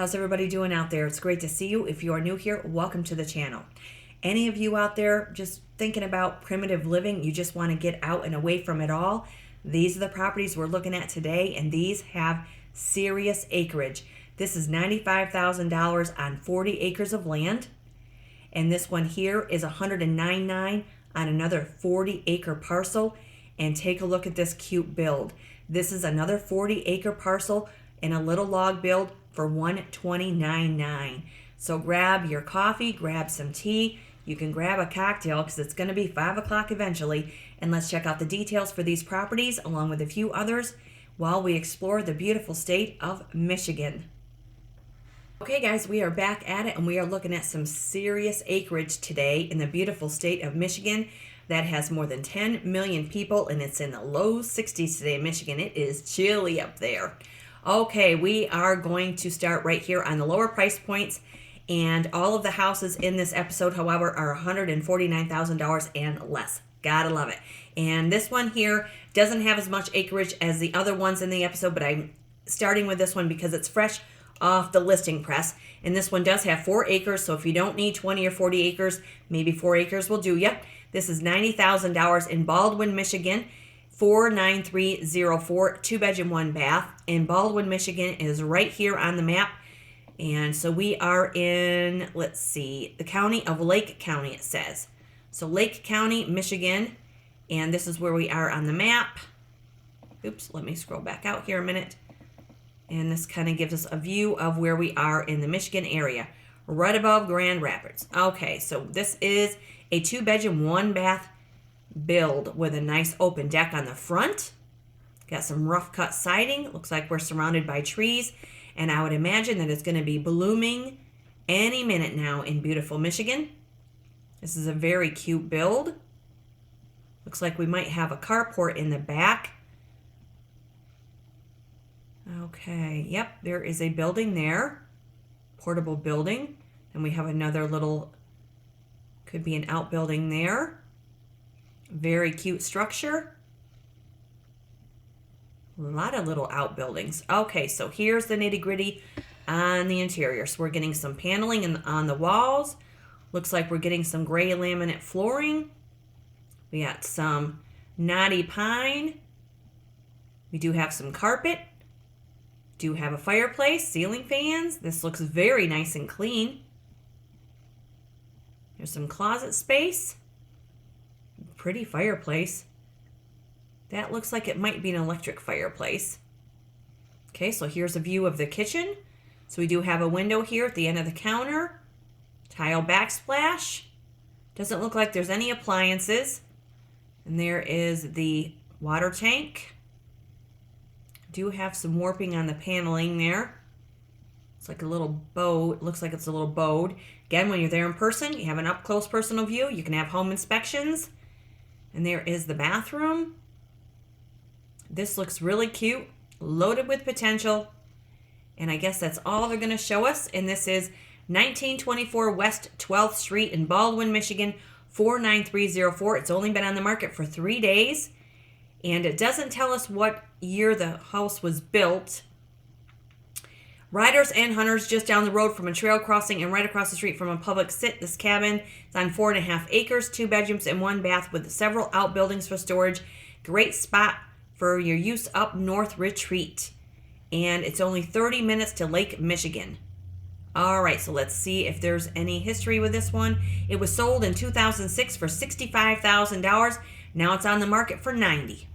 How's everybody doing out there? It's great to see you. If you are new here, welcome to the channel. Any of you out there just thinking about primitive living, you just want to get out and away from it all, these are the properties we're looking at today, and these have serious acreage. This is $95,000 on 40 acres of land, and this one here is $109,900 on another 40-acre parcel. And take a look at this cute build. This is another 40-acre parcel in a little log build for $129,900. So grab your coffee, grab some tea. You can grab a cocktail because it's going to be 5 o'clock eventually. And let's check out the details for these properties along with a few others while we explore the beautiful state of Michigan. Okay guys, we are back at it and we are looking at some serious acreage today in the beautiful state of Michigan that has more than 10 million people, and it's in the low 60s today in Michigan. It is chilly up there. Okay, we are going to start right here on the lower price points, and all of the houses in this episode, however, are $149,000 and less. Gotta love it. And this one here doesn't have as much acreage as the other ones in the episode, but I'm starting with this one because it's fresh off the listing press. And this one does have 4 acres, so if you don't need 20 or 40 acres, maybe 4 acres will do you. This is $90,000 in Baldwin, Michigan, 49304, 2-bedroom, 1 bath. And Baldwin, Michigan is right here on the map. And so we are in, let's see, the county of Lake County, it says. So Lake County, Michigan, and this is where we are on the map. Oops, let me scroll back out here a minute. And this kind of gives us a view of where we are in the Michigan area, right above Grand Rapids. Okay, so this is a 2-bedroom, 1 bath build with a nice open deck on the front. Got some rough cut siding. Looks like we're surrounded by trees, and I would imagine that it's going to be blooming any minute now in beautiful Michigan. This is a very cute build. Looks like we might have a carport in the back. Okay, yep, there is a building there, portable building, and we have another little, could be an outbuilding there. Very cute structure. A lot of little outbuildings. Okay, so here's the nitty-gritty on the interior. So we're getting some paneling on the walls. Looks like we're getting some gray laminate flooring. We got some knotty pine. We do have some carpet. Do have a fireplace, ceiling fans. This looks very nice and clean. There's some closet space. Pretty fireplace. That looks like it might be an electric fireplace. Okay, so here's a view of the kitchen. So we do have a window here at the end of the counter. Tile backsplash. Doesn't look like there's any appliances. And there is the water tank. Do have some warping on the paneling there. It's like a little bow. It looks like it's a little bowed. Again, when you're there in person, you have an up-close personal view. You can have home inspections. And there is the bathroom. This looks really cute, loaded with potential. And I guess that's all they're going to show us. And this is 1924 West 12th Street in Baldwin, Michigan, 49304. It's only been on the market for 3 days. And it doesn't tell us what year the house was built. Riders and hunters just down the road from a trail crossing and right across the street from a public sit. This cabin is on 4.5 acres, 2 bedrooms and 1 bath with several outbuildings for storage. Great spot for your use up north retreat. And it's only 30 minutes to Lake Michigan. All right, so let's see if there's any history with this one. It was sold in 2006 for $65,000. Now it's on the market for $90,000.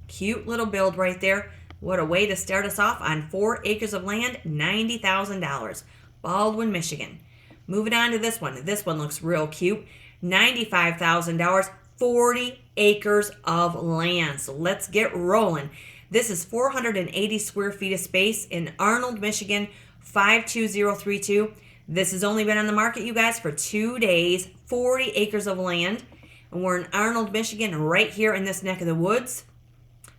Cute little build right there. What a way to start us off on 4 acres of land, $90,000. Baldwin, Michigan. Moving on to this one. This one looks real cute. $95,000, 40 acres of land. So let's get rolling. This is 480 square feet of space in Arnold, Michigan, 52032. This has only been on the market, you guys, for 2 days. 40 acres of land. And we're in Arnold, Michigan, right here in this neck of the woods.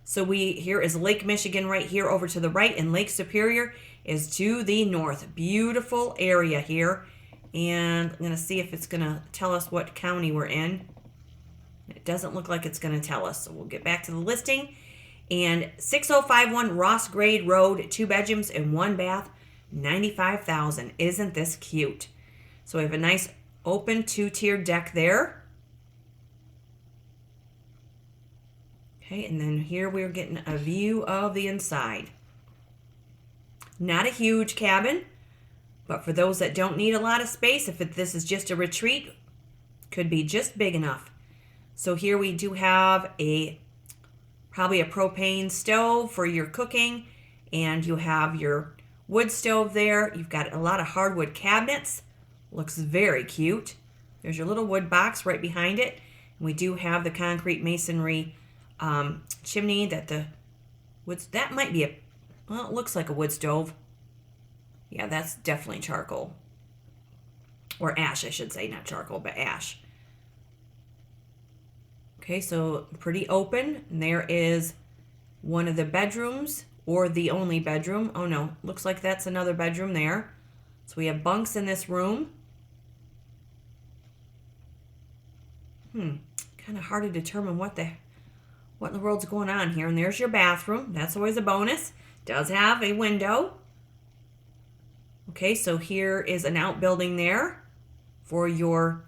So here is Lake Michigan right here over to the right, and Lake Superior is to the north. Beautiful area here. And I'm going to see if it's going to tell us what county we're in. It doesn't look like it's going to tell us. So we'll get back to the listing. And 6051 Ross Grade Road, 2 bedrooms and 1 bath. $95,000. Isn't this cute? So we have a nice open 2-tier deck there. Okay, and then here we're getting a view of the inside. Not a huge cabin, but for those that don't need a lot of space, if this is just a retreat, could be just big enough. So here we do have probably a propane stove for your cooking, and you have your wood stove there. You've got a lot of hardwood cabinets. Looks very cute. There's your little wood box right behind it. And we do have the concrete masonry chimney that that might be well, it looks like a wood stove. Yeah, that's definitely charcoal. Or ash, I should say, not charcoal, but ash. Okay, so pretty open. And there is one of the bedrooms, or the only bedroom. Oh no, looks like that's another bedroom there. So we have bunks in this room. Kind of hard to determine what in the world's going on here. And there's your bathroom. That's always a bonus. Does have a window. Okay, so here is an outbuilding there for your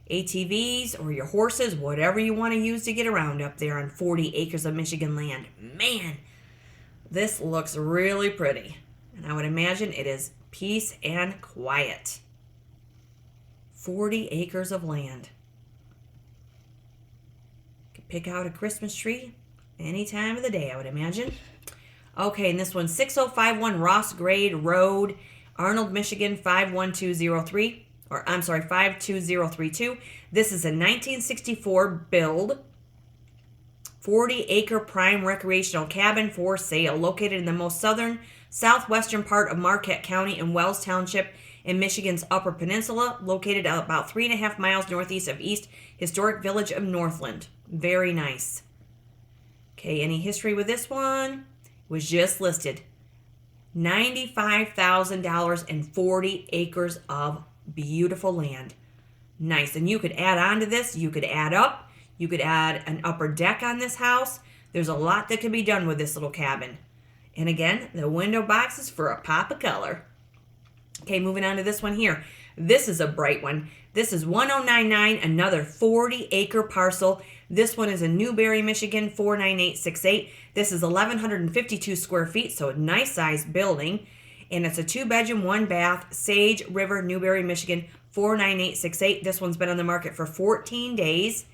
ATVs or your horses, whatever you want to use to get around up there on 40 acres of Michigan land. Man, this looks really pretty. And I would imagine it is peace and quiet. 40 acres of land. Could pick out a Christmas tree any time of the day, I would imagine. Okay, and this one's 6051 Ross Grade Road, Arnold, Michigan 51203. Or I'm sorry, 52032. This is a 1964 build, 40-acre prime recreational cabin for sale, located in the most southwestern part of Marquette County in Wells Township in Michigan's Upper Peninsula, located about 3.5 miles northeast of East Historic Village of Northland. Very nice. Okay, any history with this one? Was just listed. $95,000 and 40 acres of beautiful land. Nice. And you could add on to this. You could add up. You could add an upper deck on this house. There's a lot that can be done with this little cabin. And again, the window boxes for a pop of color. Okay, moving on to this one here. This is a bright one. This is 1099, another 40-acre parcel. This one is in Newberry, Michigan, 49868. This is 1,152 square feet, so a nice sized building. And it's a 2-bedroom, 1-bath, Sage River, Newberry, Michigan, 49868. This one's been on the market for 14 days.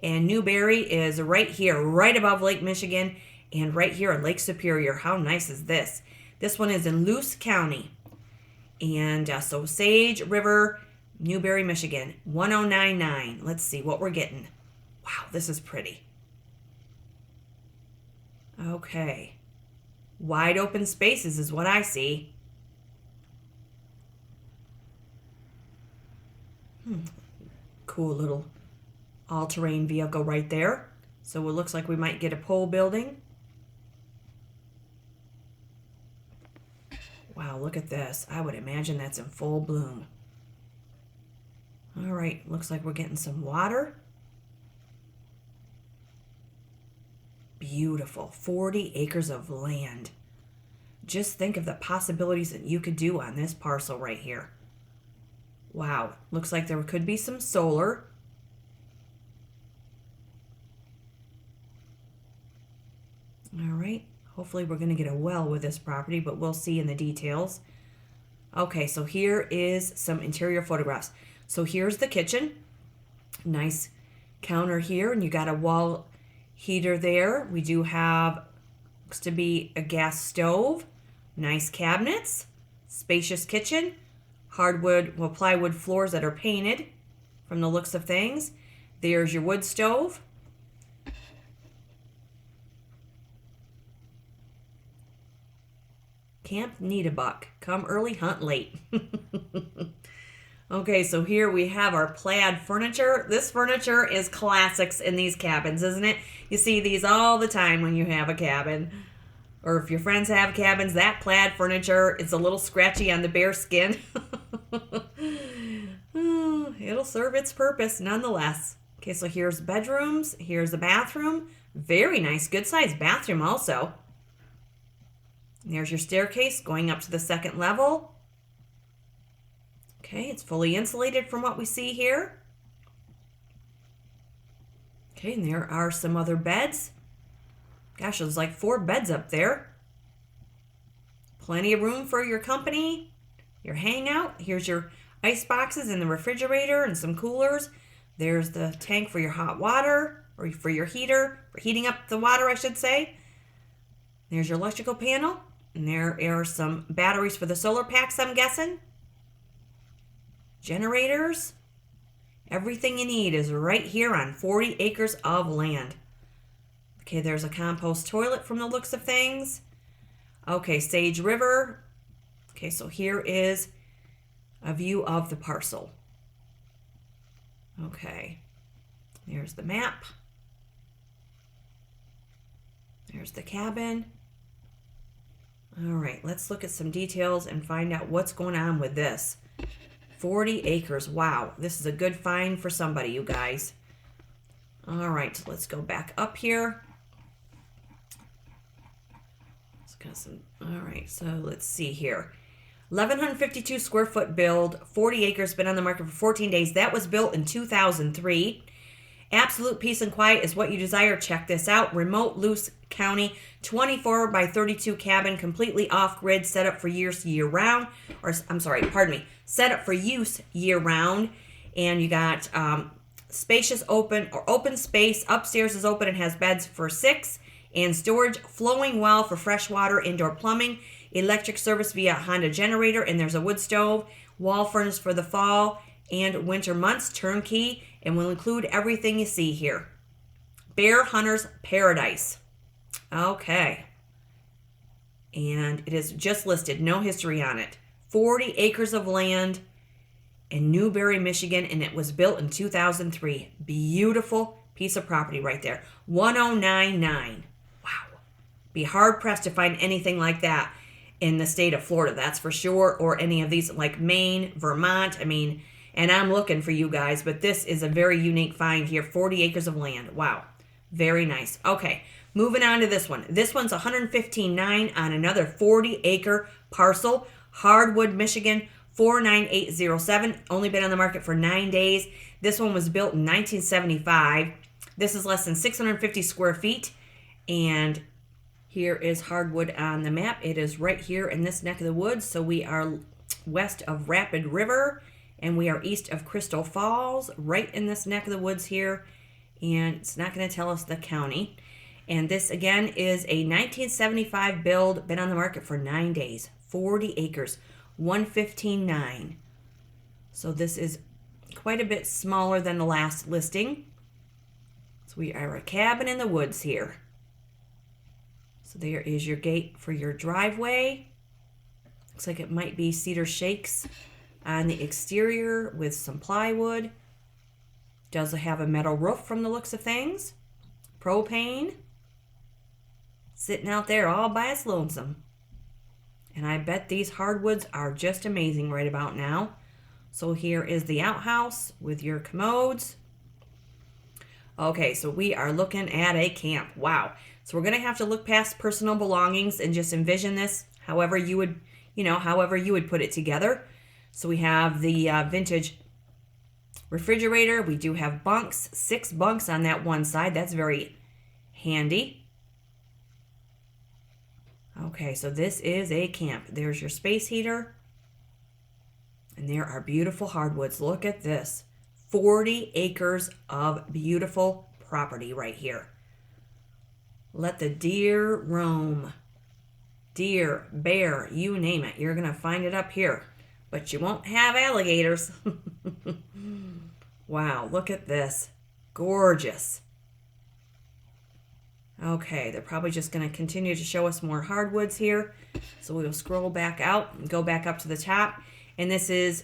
And Newberry is right here, right above Lake Michigan, and right here in Lake Superior. How nice is this? This one is in Luce County. And so Sage River, Newberry, Michigan, 1099. Let's see what we're getting. Wow, this is pretty. Okay. Wide open spaces is what I see. Cool little all-terrain vehicle right there. So it looks like we might get a pole building. Wow, look at this. I would imagine that's in full bloom. All right, looks like we're getting some water. Beautiful. 40 acres of land. Just think of the possibilities that you could do on this parcel right here. Wow. Looks like there could be some solar. All right. Hopefully we're going to get a well with this property, but we'll see in the details. Okay, so here is some interior photographs. So here's the kitchen. Nice counter here, and you got a wall heater there. We do have, looks to be a gas stove. Nice cabinets. Spacious kitchen. Hardwood, well, plywood floors that are painted from the looks of things. There's your wood stove. Camp Need a Buck. Come early, hunt late. Okay, so here we have our plaid furniture. This furniture is classics in these cabins, isn't it? You see these all the time when you have a cabin. Or if your friends have cabins, that plaid furniture is a little scratchy on the bare skin. It'll serve its purpose nonetheless. Okay, so here's bedrooms. Here's the bathroom. Very nice, good sized bathroom also. And there's your staircase going up to the second level. Okay, it's fully insulated from what we see here. Okay, and there are some other beds. Gosh, there's like 4 beds up there. Plenty of room for your company, your hangout. Here's your ice boxes and the refrigerator and some coolers. There's the tank for your hot water, or for your heater, for heating up the water, I should say. There's your electrical panel. And there are some batteries for the solar packs, I'm guessing. Generators. Everything you need is right here on 40 acres of land. Okay, there's a compost toilet from the looks of things. Okay, Sage River. Okay, so here is a view of the parcel. Okay, there's the map. There's the cabin. All right, let's look at some details and find out what's going on with this. 40 acres. Wow, this is a good find for somebody, you guys. All right, so let's go back up here. All right, so let's see here. 1,152 square foot build, 40 acres, been on the market for 14 days. That was built in 2003. Absolute peace and quiet is what you desire. Check this out. Remote Luce County, 24 by 32 cabin, completely off-grid, set up for use year-round. Set up for use year-round. And you got spacious open space. Upstairs is open and has beds for 6. And storage, flowing well for fresh water, indoor plumbing, electric service via Honda generator, and there's a wood stove, wall furnace for the fall and winter months, turnkey, and will include everything you see here. Bear Hunter's Paradise. Okay. And it is just listed, no history on it. 40 acres of land in Newberry, Michigan, and it was built in 2003. Beautiful piece of property right there. 1099. Wow. Be hard pressed to find anything like that in the state of Florida, that's for sure, or any of these like Maine, Vermont. I mean, and I'm looking for you guys, but this is a very unique find here. 40 acres of land. Wow. Very nice. Okay, moving on to this one. This one's $115,900 on another 40-acre parcel. Hardwood, Michigan, 49807. Only been on the market for 9 days. This one was built in 1975. This is less than 650 square feet. And here is Hardwood on the map. It is right here in this neck of the woods. So we are west of Rapid River, and we are east of Crystal Falls, right in this neck of the woods here. And it's not going to tell us the county. And this, again, is a 1975 build, been on the market for 9 days. 40 acres, $115,900. So this is quite a bit smaller than the last listing. So we are a cabin in the woods here. So there is your gate for your driveway. Looks like it might be cedar shakes on the exterior with some plywood. Does have a metal roof from the looks of things. Propane. Sitting out there all by its lonesome. And I bet these hardwoods are just amazing right about now. So here is the outhouse with your commodes. Okay, so we are looking at a camp. Wow. So we're going to have to look past personal belongings and just envision this however you would, however you would put it together. So we have the vintage refrigerator. We do have bunks, 6 bunks on that one side. That's very handy. Okay, so this is a camp. There's your space heater. And there are beautiful hardwoods. Look at this. 40 acres of beautiful property right here. Let the deer roam. Deer, bear, you name it. You're going to find it up here. But you won't have alligators. Wow, look at this. Gorgeous. Okay, they're probably just going to continue to show us more hardwoods here. So we will scroll back out and go back up to the top. And this is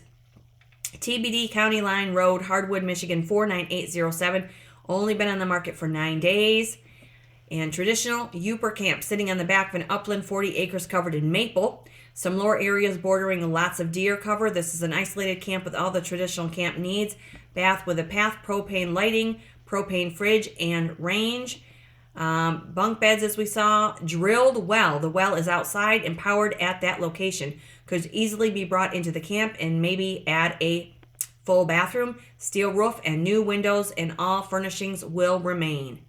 TBD County Line Road, Hardwood, Michigan, 49807. Only been on the market for 9 days. And traditional Yooper camp, sitting on the back of an upland, 40 acres covered in maple. Some lower areas bordering lots of deer cover. This is an isolated camp with all the traditional camp needs. Bath with a path, propane lighting, propane fridge, and range. Bunk beds, as we saw. Drilled well. The well is outside and powered at that location. Could easily be brought into the camp and maybe add a full bathroom, steel roof, and new windows, and all furnishings will remain.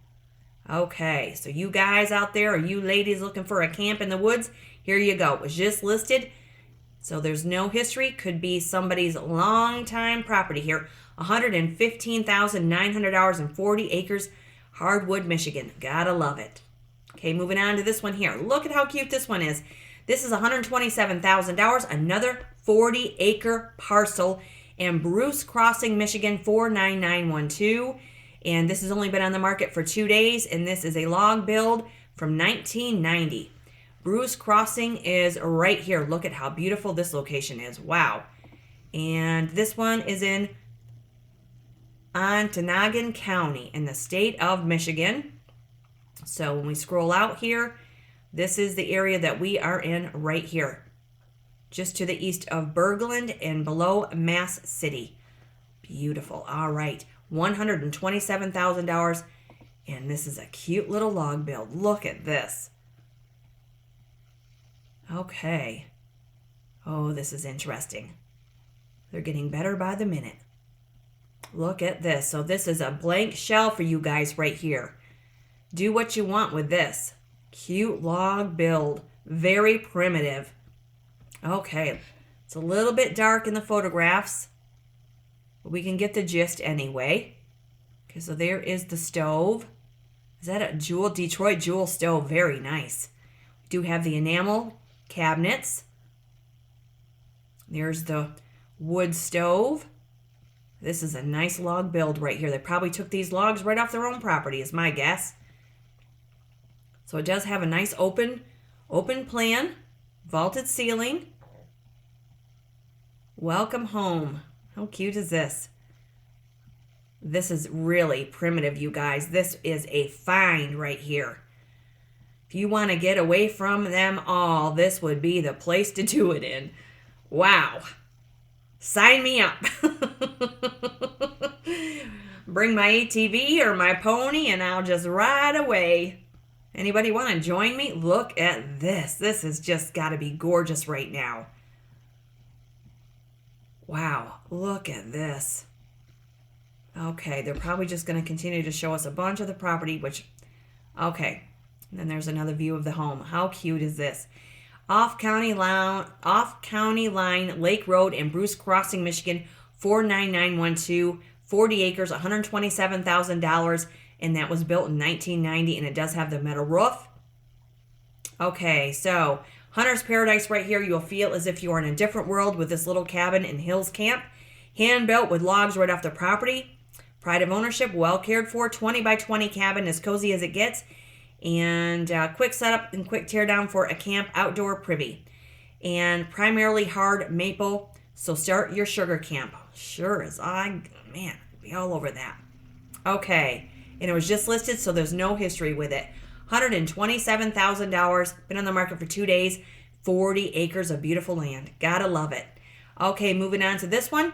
Okay, so you guys out there, or you ladies looking for a camp in the woods, here you go. It was just listed, so there's no history. Could be somebody's long-time property here. $115,900 and 40 acres, Hardwood, Michigan. Gotta love it. Okay, moving on to this one here. Look at how cute this one is. This is $127,000, another 40-acre parcel in Bruce Crossing, Michigan, 49912. And this has only been on the market for 2 days, and this is a log build from 1990. Bruce Crossing is right here. Look at how beautiful this location is. Wow. And this one is in Ontonagon County in the state of Michigan. So when we scroll out here, this is the area that we are in right here, just to the east of Bergland and below Mass City. Beautiful. All right. $127,000, and this is a cute little log build. Look at this. Okay. Oh, this is interesting. They're getting better by the minute. Look at this. So this is a blank shell for you guys right here. Do what you want with this. Cute log build. Very primitive. Okay. It's a little bit dark in the photographs, but we can get the gist anyway. Okay, so there is the stove. Is that a Detroit Jewel stove? Very nice. We do have the enamel cabinets. There's the wood stove. This is a nice log build right here. They probably took these logs right off their own property, is my guess. So it does have a nice open plan, vaulted ceiling. Welcome home. How cute is this? This is really primitive, you guys. This is a find right here. If you want to get away from them all, this would be the place to do it in. Wow. Sign me up. Bring my ATV or my pony and I'll just ride away. Anybody want to join me? Look at this. This has just got to be gorgeous right now. Wow, look at this. Okay, they're probably just going to continue to show us a bunch of the property, which, okay. And then there's another view of the home. How cute is this? Off County Line, Lake Road in Bruce Crossing, Michigan, 49912, 40 acres, $127,000, and that was built in 1990, and it does have the metal roof. Okay, so Hunter's Paradise right here. You'll feel as if you are in a different world with this little cabin in Hills Camp. Hand built with logs right off the property. Pride of ownership, well cared for. 20 by 20 cabin, as cozy as it gets. And quick setup and quick tear down for a camp outdoor privy. And primarily hard maple. So start your sugar camp. Sure as man, be all over that. Okay, and it was just listed, so there's no history with it. $127,000, been on the market for 2 days, 40 acres of beautiful land. Gotta love it. Okay, moving on to this one.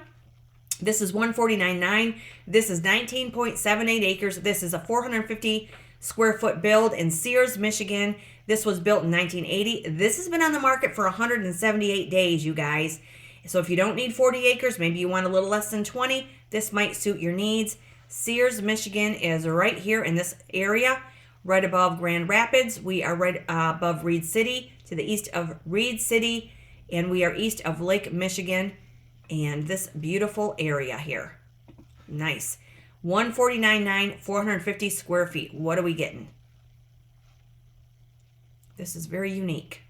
This is 149.9. This is 19.78 acres. This is a 450 square foot build in Sears, Michigan. This was built in 1980. This has been on the market for 178 days, you guys. So if you don't need 40 acres, maybe you want a little less than 20, this might suit your needs. Sears, Michigan is right here in this area, right above Grand Rapids. We are right above Reed City, to the east of Reed City, and we are east of Lake Michigan, and this beautiful area here. Nice. 149.9, 450 square feet. What are we getting? This is very unique.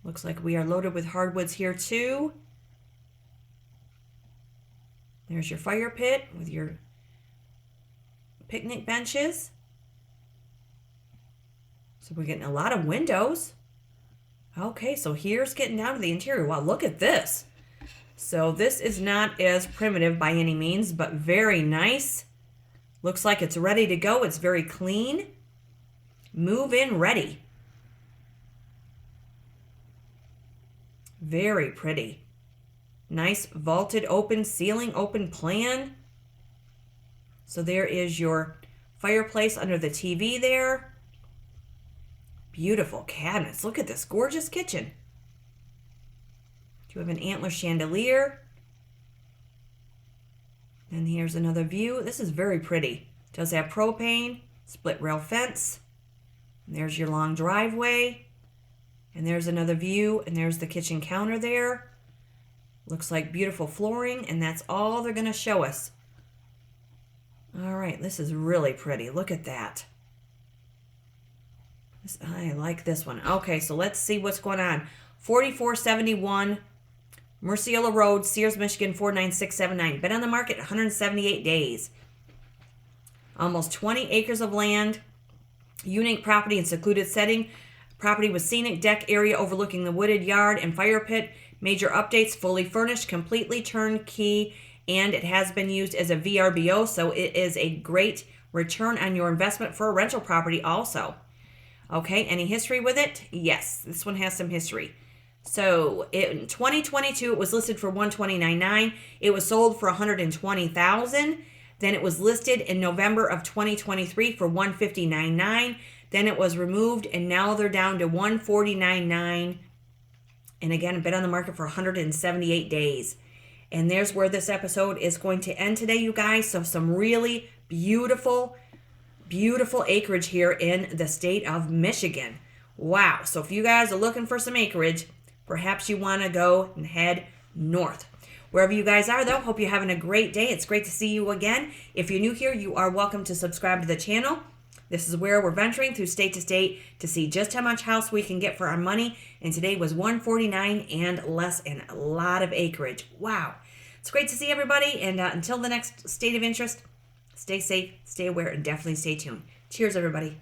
Looks like we are loaded with hardwoods here too. There's your fire pit with your picnic benches. So we're getting a lot of windows. Okay, so here's getting down to the interior. Wow, look at this. So this is not as primitive by any means, but very nice. Looks like it's ready to go. It's very clean. Move in ready. Very pretty. Nice vaulted open ceiling, open plan. So there is your fireplace under the TV there. Beautiful cabinets. Look at this gorgeous kitchen. You have an antler chandelier. And here's another view. This is very pretty. It does have propane, split rail fence. And there's your long driveway. And there's another view, and there's the kitchen counter there. Looks like beautiful flooring, and that's all they're going to show us. All right, this is really pretty. Look at that. I like this one. Okay, so let's see what's going on. 4471 Murciela Road, Sears, Michigan, 49679. Been on the market 178 days. Almost 20 acres of land. Unique property in secluded setting. Property with scenic deck area overlooking the wooded yard and fire pit. Major updates, fully furnished, completely turnkey, and it has been used as a VRBO, so it is a great return on your investment for a rental property also. Okay, any history with it? Yes, this one has some history. So in 2022, it was listed for $129,900. It was sold for $120,000. Then it was listed in November of 2023 for $159,900. Then it was removed, and now they're down to $149,900. And again, been on the market for 178 days. And there's where this episode is going to end today, you guys. So some really beautiful, beautiful acreage here in the state of Michigan. Wow. So if you guys are looking for some acreage, perhaps you want to go and head north. Wherever you guys are, though, hope you're having a great day. It's great to see you again. If you're new here, you are welcome to subscribe to the channel. This is where we're venturing through state to state to see just how much house we can get for our money. And today was $149,000 and less, and a lot of acreage. Wow. It's great to see everybody. And until the next state of interest, stay safe, stay aware, and definitely stay tuned. Cheers, everybody.